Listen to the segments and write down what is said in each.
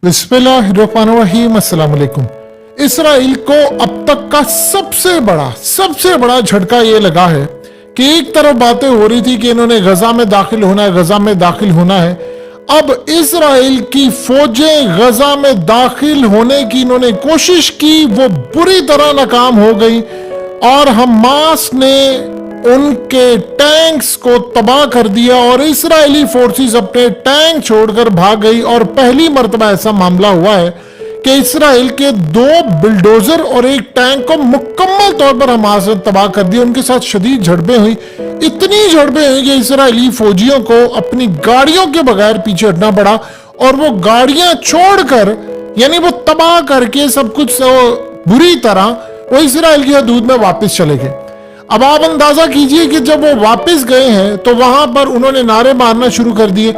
बिस्मिल्लाहिर्रहमानिर्रहीम। अस्सलाम वालेकुम। इसराइल को अब तक का सबसे बड़ा झटका ये लगा है कि एक तरफ बातें हो रही थी कि इन्होंने गजा में दाखिल होना है। अब इसराइल की फौजें गजा में दाखिल होने की इन्होंने कोशिश की, वो बुरी तरह नाकाम हो गई और हमास ने उनके टैंक्स को तबाह कर दिया और इजरायली फोर्सेस अपने टैंक छोड़कर भाग गई। और पहली मर्तबा ऐसा मामला हुआ है कि इसराइल के 2 बिल्डोजर और एक टैंक को मुकम्मल तौर पर हमास ने तबाह कर दिया। उनके साथ शदीद झड़पें हुई, इतनी झड़पें हुई कि इसराइली फौजियों को अपनी गाड़ियों के बगैर पीछे हटना पड़ा और वो गाड़ियां छोड़कर, यानी वो तबाह करके सब कुछ बुरी तरह वो इसराइल की हदूद में वापस चले गए। अब आप अंदाजा कीजिए कि जब वो वापस गए हैं तो वहां पर उन्होंने नारे मारना शुरू कर दिए।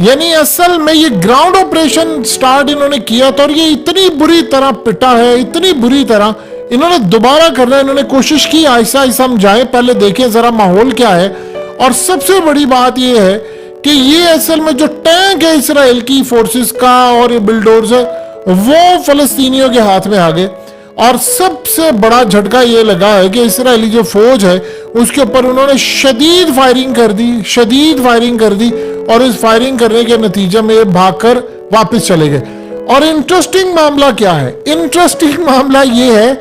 यानी असल में ये ग्राउंड ऑपरेशन स्टार्ट इन्होंने किया था और ये इतनी बुरी तरह पिटा है, इतनी बुरी तरह इन्होंने दोबारा करना, इन्होंने कोशिश की आहिस्ता आहिस्ता हम जाए, पहले देखें जरा माहौल क्या है। और सबसे बड़ी बात ये है कि ये असल में जो टैंक है इसराइल की फोर्सेस का और ये बिल्डोजर वो फलस्तीनियों के हाथ में आ गए। और सबसे बड़ा झटका ये लगा है कि इसराइली जो फौज है उसके ऊपर उन्होंने शदीद फायरिंग कर दी और इस फायरिंग करने के नतीजे में भागकर वापस चले गए। और इंटरेस्टिंग मामला क्या है? इंटरेस्टिंग मामला ये है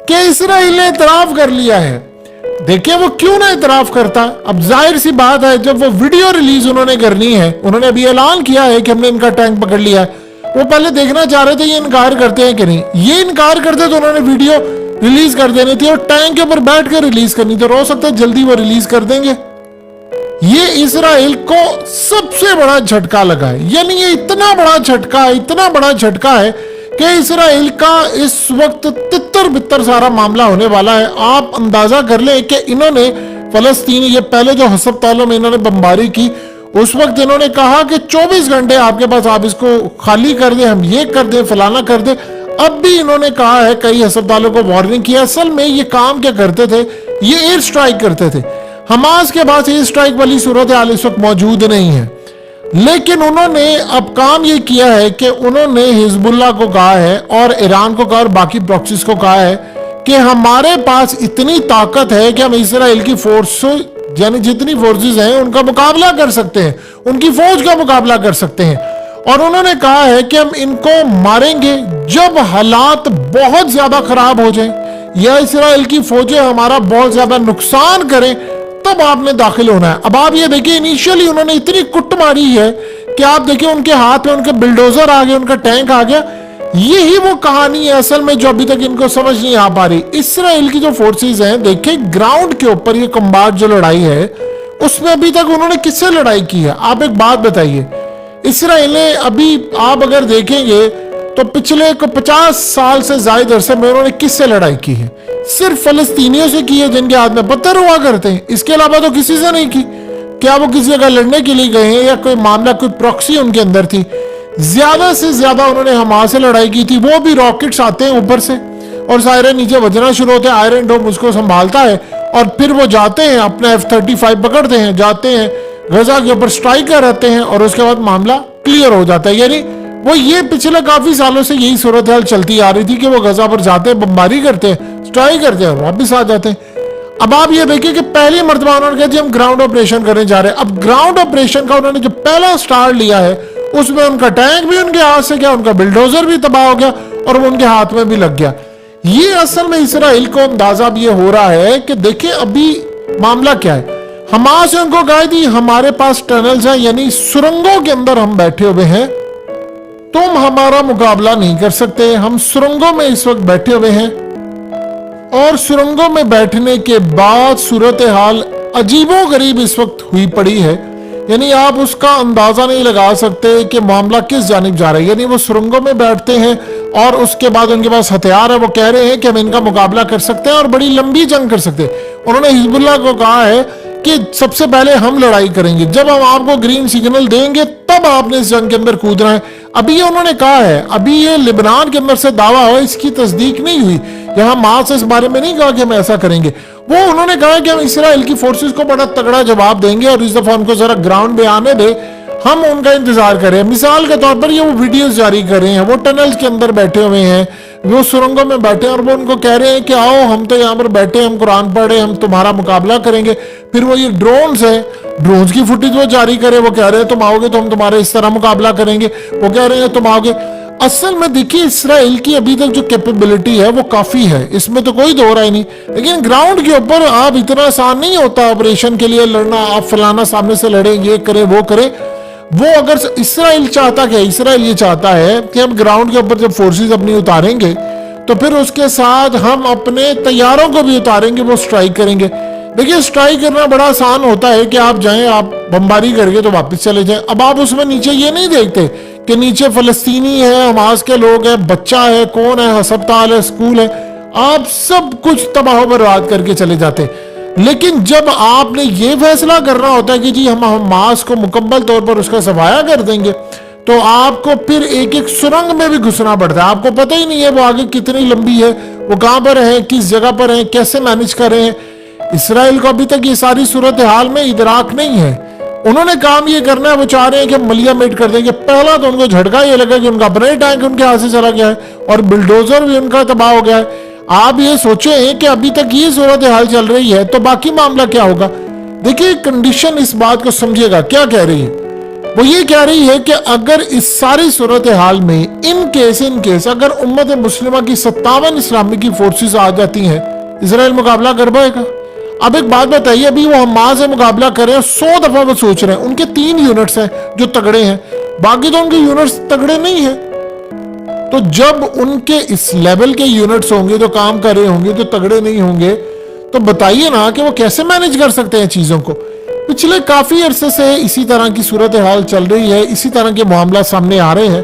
कि इसराइल ने इतराफ कर लिया है। देखिए वो क्यों ना इतराफ करता। अब जाहिर सी बात है, जब वो वीडियो रिलीज उन्होंने करनी है, उन्होंने अभी ऐलान किया है कि हमने इनका टैंक पकड़ लिया है, वो पहले देखना चाह रहे थे ये इनकार करते हैं कि नहीं। ये इनकार करते तो उन्होंने वीडियो रिलीज कर देनी थी और टैंक के ऊपर बैठ कर रिलीज करनी थी, और हो सकता है जल्दी वो रिलीज कर देंगे। ये इसराइल को सबसे बड़ा झटका लगा है। यानी ये इतना बड़ा झटका है कि इसराइल का इस वक्त तितर बितर सारा मामला होने वाला है। आप अंदाजा कर लें कि इन्होंने फलस्तीन, ये पहले जो हस्पतालों में इन्होंने बमबारी की उस वक्त इन्होंने कहा कि 24 घंटे आपके पास, आप इसको खाली कर दें, हम ये कर दें, फलाना कर दें। अब भी इन्होंने कहा है, कई अस्पतालों को वार्निंग किया। असल में ये काम क्या करते थे, ये एयर स्ट्राइक करते थे। हमास के पास एयर स्ट्राइक वाली सूरत हाल इस वक्त मौजूद नहीं है, लेकिन उन्होंने अब काम ये किया है कि उन्होंने हिजबुल्लाह को कहा है और ईरान को कहा और बाकी प्रॉक्सीज को कहा है कि हमारे पास इतनी ताकत है कि हम इसराइल की फोर्स, यानी जितनी फोर्सेस हैं उनका मुकाबला कर सकते हैं, उनकी फौज का मुकाबला कर सकते हैं। और उन्होंने कहा है कि हम इनको मारेंगे जब हालात बहुत ज्यादा खराब हो जाएं या इसराइल की फौजें हमारा बहुत ज्यादा नुकसान करें, तब आपने दाखिल होना है। अब आप ये देखिए, इनिशियली उन्होंने इतनी कुट मारी है कि आप देखिए उनके हाथ में उनके बिल्डोजर आ गए, उनका टैंक आ गया। यही वो कहानी है असल में जो अभी तक इनको समझ नहीं आ पा रही। इसराइल की जो फोर्सेस हैं, देखिए ग्राउंड के ऊपर ये कम्बाट जो लड़ाई है उसमें अभी तक उन्होंने किससे लड़ाई की है? आप एक बात बताइए, इसराइल ने अभी आप अगर देखेंगे तो पिछले 50 साल से ज्यादा अरसे में उन्होंने किससे लड़ाई की है? सिर्फ फलस्तीनियों से की है जिनके हाथ में पत्थर हुआ करते हैं, इसके अलावा तो किसी से नहीं की। क्या वो किसी जगह लड़ने के लिए गए हैं या कोई मामला, कोई प्रॉक्सी उनके अंदर थी? ज्यादा से ज्यादा उन्होंने हमास से लड़ाई की थी, वो भी रॉकेट्स आते हैं ऊपर से और सारे नीचे बजना शुरू होते हैं, आयरन डोम उसको संभालता है और फिर वो जाते हैं अपने F-35 पकड़ते हैं, जाते हैं गजा के ऊपर स्ट्राइक कर रहते हैं और उसके बाद मामला क्लियर हो जाता है। यानी वो ये पिछले काफी सालों से यही सूरत हाल चलती आ रही थी कि वो गजा पर जाते हैं, बमबारी करते हैं, स्ट्राइक करते हैं, वापिस आ जाते हैं। अब आप ये देखिए कि पहली मर्तबा उन्होंने कहा जी हम ग्राउंड ऑपरेशन करने जा रहे हैं। अब ग्राउंड ऑपरेशन का उन्होंने जो पहला स्टार्ट लिया है उसमें उनका टैंक भी उनके हाथ से गया, उनका बिल्डोजर भी तबाह हो गया और वो उनके हाथ में भी लग गया। ये असल में इसराइल को अंदाजा भी ये हो रहा है कि देखिए अभी मामला क्या है। हमास उनको कहा थी हमारे पास टनल्स हैं, यानी सुरंगों के अंदर हम बैठे हुए हैं, तुम हमारा मुकाबला नहीं कर सकते। हम सुरंगों में इस वक्त बैठे हुए हैं और सुरंगों में बैठने के बाद सूरत हाल अजीबो गरीब इस वक्त हुई पड़ी है। यानी आप उसका अंदाजा नहीं लगा सकते कि मामला किस जानिब जा रहा है। यानी वो सुरंगों में बैठते हैं और उसके बाद उनके पास हथियार है, वो कह रहे हैं कि हम इनका मुकाबला कर सकते हैं और बड़ी लंबी जंग कर सकते हैं। उन्होंने हिजबुल्लाह को कहा है कि सबसे पहले हम लड़ाई करेंगे, जब हम आपको ग्रीन सिग्नल देंगे तब आपने इस जंग के अंदर कूदना है। अभी ये उन्होंने कहा है, अभी ये लिबनान के अंदर से दावा हुआ, इसकी तस्दीक नहीं हुई, यहाँ मास इस बारे में नहीं कहा कि हम ऐसा करेंगे। वो उन्होंने कहा कि हम इसराइल की फोर्सेस को बड़ा तगड़ा जवाब देंगे और इस दफा उनको जरा ग्राउंड पे आने दे, हम उनका इंतजार करें। मिसाल के तौर पर ये वो वीडियोस जारी कर रहे हैं, वो टनल्स के अंदर बैठे हुए हैं, वो सुरंगों में बैठे हैं और वो उनको कह रहे हैं कि आओ हम तो यहाँ पर बैठे हैं, हम कुरान पढ़ रहे हैं, हम तुम्हारा मुकाबला करेंगे। फिर वो ये ड्रोन्स है, ड्रोन्स की फुटेज वो जारी करे, वो कह रहे हैं तुम आओगे तो हम तुम्हारे इस तरह मुकाबला करेंगे, वो कह रहे हैं तुम आओगे। असल में देखिए इस्राइल की अभी तक जो कैपेबिलिटी है वो काफी है, इसमें तो कोई दो राय नहीं, लेकिन ग्राउंड के ऊपर आप इतना आसान नहीं होता ऑपरेशन के लिए लड़ना, आप फलाना सामने से लड़े, ये करे वो करे। वो अगर इस्राइल चाहता क्या, इस्राइल ये चाहता है कि हम ग्राउंड के ऊपर जब फोर्सेस अपनी उतारेंगे तो फिर उसके साथ हम अपने तैयारों को भी उतारेंगे, वो स्ट्राइक करेंगे। देखिए स्ट्राइक करना बड़ा आसान होता है कि आप जाएं, आप बमबारी करके तो वापस चले जाएं। अब आप उसमें नीचे ये नहीं देखते कि नीचे फलस्तीनी है, हमास के लोग हैं, बच्चा है, कौन है, अस्पताल है, स्कूल है, आप सब कुछ तबाह बर्बाद करके चले जाते। लेकिन जब आपने ये फैसला करना होता है कि जी हम हमास को मुकम्मल तौर पर उसका सफाया कर देंगे, तो आपको फिर एक एक सुरंग में भी घुसना पड़ता है। आपको पता ही नहीं है वो आगे कितनी लंबी है, वो कहां पर है, किस जगह पर है, कैसे मैनेज कर रहे हैं। इसराइल को अभी तक ये सारी सूरत हाल में इदराक नहीं है। उन्होंने काम ये करना है, वो चाह रहे हैं कि मलिया मेट कर देंगे। पहला तो उनको झटका ये लगा कि उनका अपना ही टैंक उनके हाथ से चला गया है और बिल्डोजर भी उनका तबाह हो गया है। आप ये सोचें कि अभी तक ये सूरत हाल चल रही है तो बाकी मामला क्या होगा। देखिए कंडीशन इस बात को समझिएगा, क्या कह रही है, वो ये कह रही है कि अगर इस सारी सूरत हाल में इन केस अगर उम्मत मुस्लिमा की 57 इस्लामी की फोर्सेस आ जाती हैं, इसराइल मुकाबला कर पाएगा। अब एक बात बताइए, अभी वो हमास से मुकाबला कर रहे हैं, 100 दफा वो सोच रहे हैं, उनके 3 यूनिट्स हैं जो तगड़े हैं, बाकी तो उनके यूनिट्स तगड़े नहीं हैं। तो जब उनके इस लेवल के यूनिट्स होंगे जो काम कर रहे होंगे, जो तगड़े नहीं होंगे, तो बताइए ना कि वो कैसे मैनेज कर सकते हैं चीजों को। पिछले काफी अरसे से इसी तरह की सूरत हाल चल रही है, इसी तरह के मामला सामने आ रहे हैं।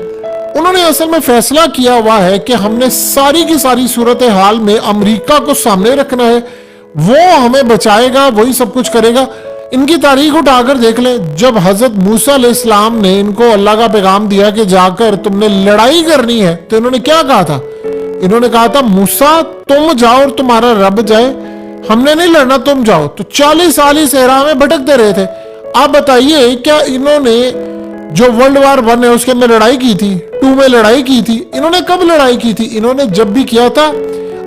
उन्होंने असल में फैसला किया हुआ है कि हमने सारी की सारी सूरत हाल में अमेरिका को सामने रखना है, वो हमें बचाएगा, वही सब कुछ करेगा। इनकी तारीख उठाकर देख लें, जब हजरत मूसा अलैहिस्सलाम ने इनको अल्लाह का पैगाम दिया कि जाकर तुमने लड़ाई करनी है, तो इन्होंने क्या कहा था, इन्होंने कहा था मूसा तुम जाओ और तुम्हारा रब जाए, हमने नहीं लड़ना, तुम जाओ। तो 40 साल इस सहरा में भटकते रहे थे। आप बताइए क्या इन्होंने जो वर्ल्ड वार 1 है उसके अंदर लड़ाई की थी, 2 में लड़ाई की थी, इन्होंने कब लड़ाई की थी, इन्होंने जब भी किया था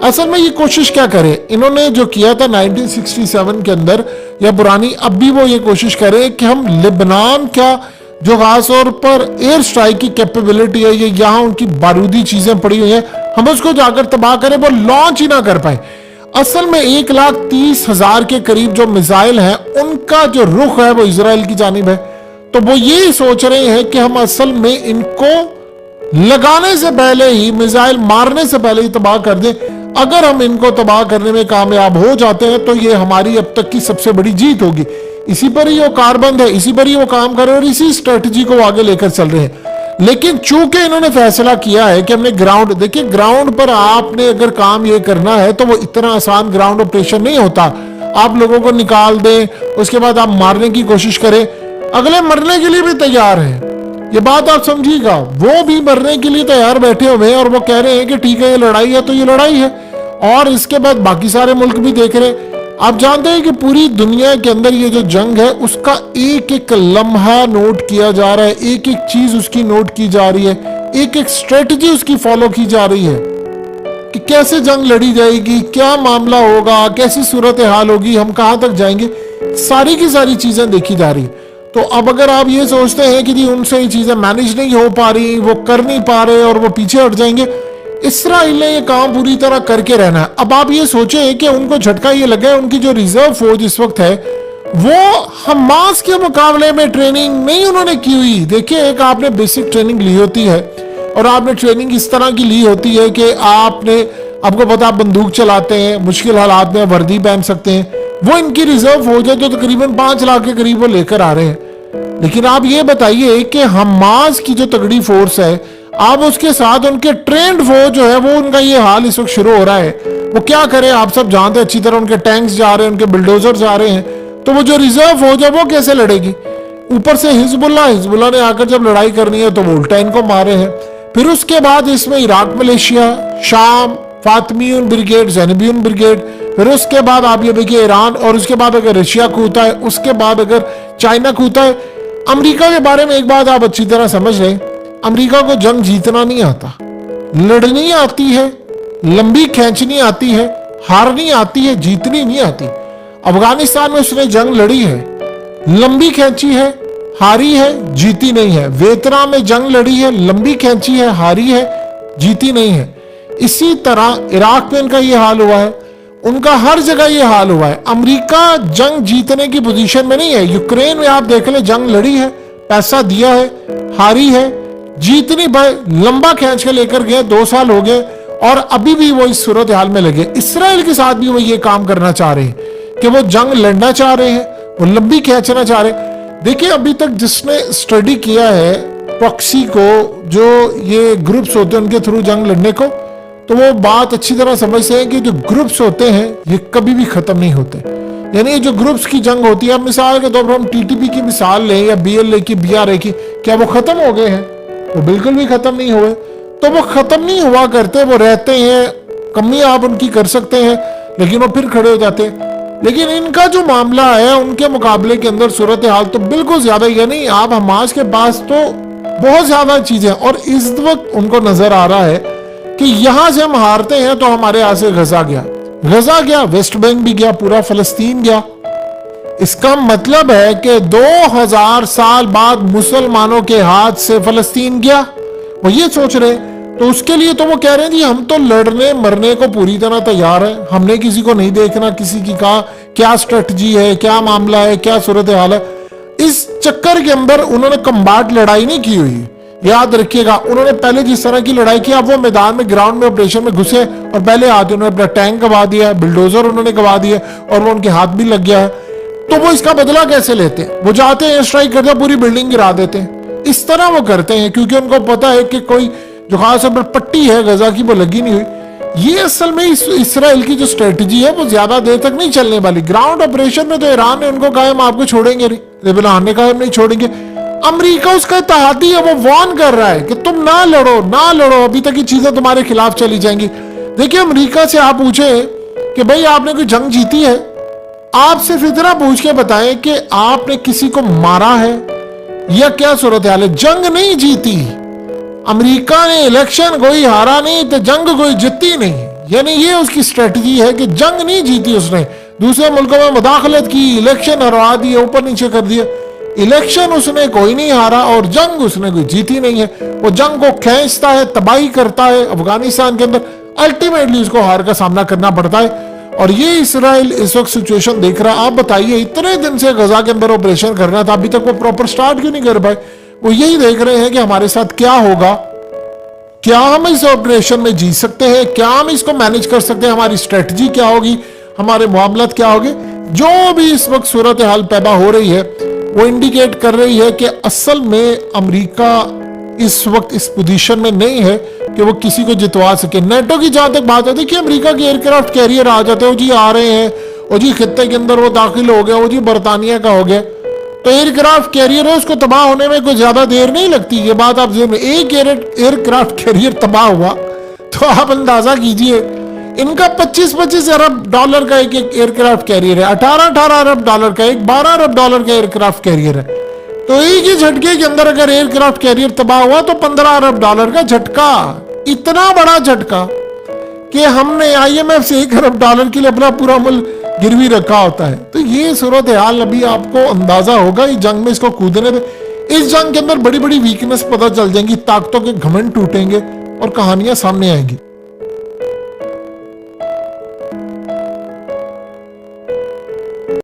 असल में ये कोशिश क्या करें, इन्होंने जो किया था 1967 के अंदर या पुरानी, अब भी वो ये कोशिश करें कि हम लेबनान का जो खास तौर पर एयर स्ट्राइक की कैपेबिलिटी है, ये यहाँ उनकी बारूदी चीजें पड़ी हुई हैं, हम उसको जाकर तबाह करें, वो लॉन्च ही ना कर पाए। असल में 1,30,000 के करीब जो मिसाइल हैं उनका जो रुख है वो इजराइल की जानिब है। तो वो ये सोच रहे हैं कि हम असल में इनको लगाने से पहले ही, मिसाइल मारने से पहले ही तबाह कर दें। अगर हम इनको तबाह करने में कामयाब हो जाते हैं तो ये हमारी अब तक की सबसे बड़ी जीत होगी। इसी पर ही वो कारबंद है, इसी पर ही वो काम कर रहे हैं और इसी स्ट्रेटजी को आगे लेकर चल रहे हैं। लेकिन चूंकि इन्होंने फैसला किया है कि हमने ग्राउंड, देखिए ग्राउंड पर आपने अगर काम ये करना है तो वो इतना आसान ग्राउंड ऑपरेशन नहीं होता। आप लोगों को निकाल दें, उसके बाद आप मारने की कोशिश करें, अगले मरने के लिए भी तैयार हैं, ये बात आप समझिएगा। वो भी मरने के लिए तैयार बैठे हुए हैं और वो कह रहे हैं कि ठीक है ये लड़ाई है तो ये लड़ाई है, और इसके बाद बाकी सारे मुल्क भी देख रहे हैं। आप जानते हैं कि पूरी दुनिया के अंदर ये जो जंग है उसका एक एक लम्हा नोट किया जा रहा है, एक एक चीज उसकी नोट की जा रही है, एक एक स्ट्रेटजी उसकी फॉलो की जा रही है कि कैसे जंग लड़ी जाएगी, क्या मामला होगा, कैसी सूरत हाल होगी, हम कहां तक जाएंगे, सारी की सारी चीजें देखी जा रही है। तो अब अगर आप ये सोचते हैं कि जी उनसे ये चीजें मैनेज नहीं हो पा रही, वो कर नहीं पा रहे और वो पीछे हट जाएंगे, इसराइल ने ये काम पूरी तरह करके रहना है। अब आप ये सोचें कि उनको झटका ये लगा है, उनकी जो रिजर्व फौज इस वक्त है वो हमास के मुकाबले में ट्रेनिंग नहीं उन्होंने की हुई। देखिए एक आपने बेसिक ट्रेनिंग ली होती है और आपने ट्रेनिंग इस तरह की ली होती है कि आपको पता आप बंदूक चलाते हैं, मुश्किल हालात में वर्दी पहन सकते हैं, वो इनकी रिजर्व फौज है जो तकरीबन 5 लाख के करीब वो लेकर आ रहे हैं। लेकिन आप ये बताइए कि हमास की जो तगड़ी फोर्स है, आप उसके साथ उनके ट्रेंड फौज जो है वो, उनका ये हाल इस वक्त शुरू हो रहा है, वो क्या करें आप सब जानते हैं अच्छी तरह, उनके टैंक्स जा रहे हैं, उनके बिल्डोजर जा रहे हैं, तो वो जो रिजर्व फौज है वो कैसे लड़ेगी। ऊपर से हिजबुल्लाह ने आकर जब लड़ाई करनी है तो वो उल्टा इनको मारे हैं। फिर उसके बाद इसमें इराक, मलेशिया, शाम, फातमियुन ब्रिगेड, ज़ैनबियुन ब्रिगेड, फिर उसके बाद आप ये देखिए ईरान, और उसके बाद अगर रशिया कूदता है, उसके बाद अगर चाइना कूदता है, अमेरिका के बारे में एक बात आप अच्छी तरह समझ लें, अमेरिका को जंग जीतना नहीं आता, लड़नी आती है, लंबी खींचनी आती है, हारनी आती है, जीतनी नहीं आती। अफगानिस्तान में उसने जंग लड़ी है, लंबी खींची है, हारी है, जीती नहीं है। वियतनाम में जंग लड़ी है, लंबी खींची है, हारी है, जीती नहीं है। इसी तरह इराक में इनका ये हाल हुआ है, उनका हर जगह ये हाल हुआ है। अमेरिका जंग जीतने की पोजीशन में नहीं है। यूक्रेन में आप देख ले, जंग लड़ी है, पैसा दिया है, हारी है, जीतनी भाई लंबा खींच के लेकर गए, 2 साल हो गए और अभी भी वो इस सूरत हाल में लगे। इसराइल के साथ भी वो ये काम करना चाह रहे हैं कि वो जंग लड़ना चाह रहे हैं, वो लंबी खींचना चाह रहे हैं। देखिए, अभी तक जिसने स्टडी किया है प्रॉक्सी को, जो ये ग्रुप्स होते हैं उनके थ्रू जंग लड़ने को, तो वो बात अच्छी तरह समझते हैं कि जो ग्रुप्स होते हैं ये कभी भी खत्म नहीं होते। यानी जो ग्रुप्स की जंग होती है, अब मिसाल के तौर पर हम टीटीपी की मिसाल लें या बीएलए की, बीआरए की, क्या वो खत्म हो गए हैं? वो बिल्कुल भी खत्म नहीं हुए। तो वो खत्म नहीं हुआ करते, वो रहते हैं, कमी आप उनकी कर सकते हैं लेकिन वो फिर खड़े हो जाते हैं। लेकिन इनका जो मामला है उनके मुकाबले के अंदर सूरत हाल तो बिल्कुल ज्यादा, यानी आप हमास के पास तो बहुत ज्यादा चीजें, और इस वक्त उनको नजर आ रहा है कि यहां से हम हारते हैं तो हमारे यहां से गजा गया, वेस्ट बैंक भी गया, पूरा फलस्तीन गया। इसका मतलब है कि 2000 साल बाद मुसलमानों के हाथ से फलस्तीन गया, वो ये सोच रहे। तो उसके लिए तो वो कह रहे हैं जी हम तो लड़ने मरने को पूरी तरह तैयार है, हमने किसी को नहीं देखना, किसी की क्या स्ट्रेटजी है, क्या मामला है, क्या सूरत हाल है। इस चक्कर के अंदर उन्होंने कम्बाट लड़ाई नहीं की हुई। याद रखिएगा, उन्होंने पहले जिस तरह की लड़ाई की, अब वो मैदान में, ग्राउंड में, ऑपरेशन में घुसे और पहले हाथ उन्होंने अपना टैंक गवा दिया, बिल्डोजर उन्होंने गवा दिया और वो उनके हाथ भी लग गया है। तो वो इसका बदला कैसे लेते हैं? वो जाते हैं, स्ट्राइक करते, पूरी बिल्डिंग गिरा देते हैं। इस तरह वो करते हैं क्योंकि उनको पता है कि कोई जो खास पट्टी है गजा की वो लगी नहीं हुई। ये असल में इसराइल की जो स्ट्रेटजी है वो ज्यादा देर तक नहीं चलने वाली। ग्राउंड ऑपरेशन में तो ईरान ने उनको कहा हम आपको छोड़ेंगे नहीं, लेबनान ने कहा हम नहीं छोड़ेंगे। अमेरिका उसका इत्तेहादी है, वो वार्न कर रहा है कि तुम ना लड़ो, अभी तक ये चीजें तुम्हारे खिलाफ चली जाएंगी। देखिए, अमेरिका से आप पूछे कि भाई आपने कोई जंग जीती है, आप सिर्फ इतना पूछ के बताएं कि आपने किसी को मारा है या क्या सूरत हाल है। जंग नहीं जीती अमेरिका ने, इलेक्शन कोई हारा नहीं तो जंग कोई जीती नहीं। यानी ये उसकी स्ट्रेटजी है कि जंग नहीं जीती उसने, दूसरे मुल्कों में मुदाखलत की, इलेक्शन हरवा दिए, ऊपर नीचे कर दिया। इलेक्शन उसने कोई नहीं हारा और जंग उसने कोई जीती नहीं है। वो जंग को खींचता है, तबाही करता है अफगानिस्तान के अंदर, अल्टीमेटली उसको हार का सामना करना पड़ता है। और ये इसराइल इस वक्त सिचुएशन देख रहा। आप बताइए, इतने दिन से गजा के अंदर ऑपरेशन करना था, अभी तक वो प्रॉपर स्टार्ट क्यों नहीं कर पाए? वो यही देख रहे हैं कि हमारे साथ क्या होगा, क्या हम इस ऑपरेशन में जी सकते हैं, क्या हम इसको मैनेज कर सकते हैं, हमारी स्ट्रेटजी क्या होगी, हमारे मामलात क्या होंगे। जो भी इस वक्त सूरत हाल पैदा हो रही है वो इंडिकेट कर रही है कि असल में अमेरिका इस वक्त इस पोजीशन में नहीं है कि वो किसी को जितवा सके। नेटो की जहां तक बात है, देखिए अमेरिका के एयरक्राफ्ट कैरियर आ जाते हैं, जी आ रहे हैं, और जी खित्ते के अंदर वो दाखिल हो गया, वो जी बरतानिया का हो गया। तो एयरक्राफ्ट कैरियर है, उसको तबाह होने में कोई ज्यादा देर नहीं लगती। ये बात आप ज़हन में, एक एयरक्राफ्ट कैरियर तबाह हुआ तो आप अंदाजा कीजिए, इनका 25-25 अरब डॉलर का एक एयरक्राफ्ट कैरियर है, 18-18 अरब डॉलर का एक, 12 अरब डॉलर का एयरक्राफ्ट कैरियर है। तो एक ही झटके के अंदर अगर एयरक्राफ्ट कैरियर तबाह हुआ तो 15 अरब डॉलर का झटका। इतना बड़ा झटका कि हमने IMF से 1 अरब डॉलर के लिए अपना पूरा मुल्क गिरवी रखा होता है। तो ये सूरत हाल अभी आपको अंदाजा होगा इस जंग में, इसको कूदने दे। इस जंग के अंदर बड़ी बड़ी वीकनेस पता चल जाएंगी, ताकतों के घमंड टूटेंगे और कहानियां सामने आएंगी।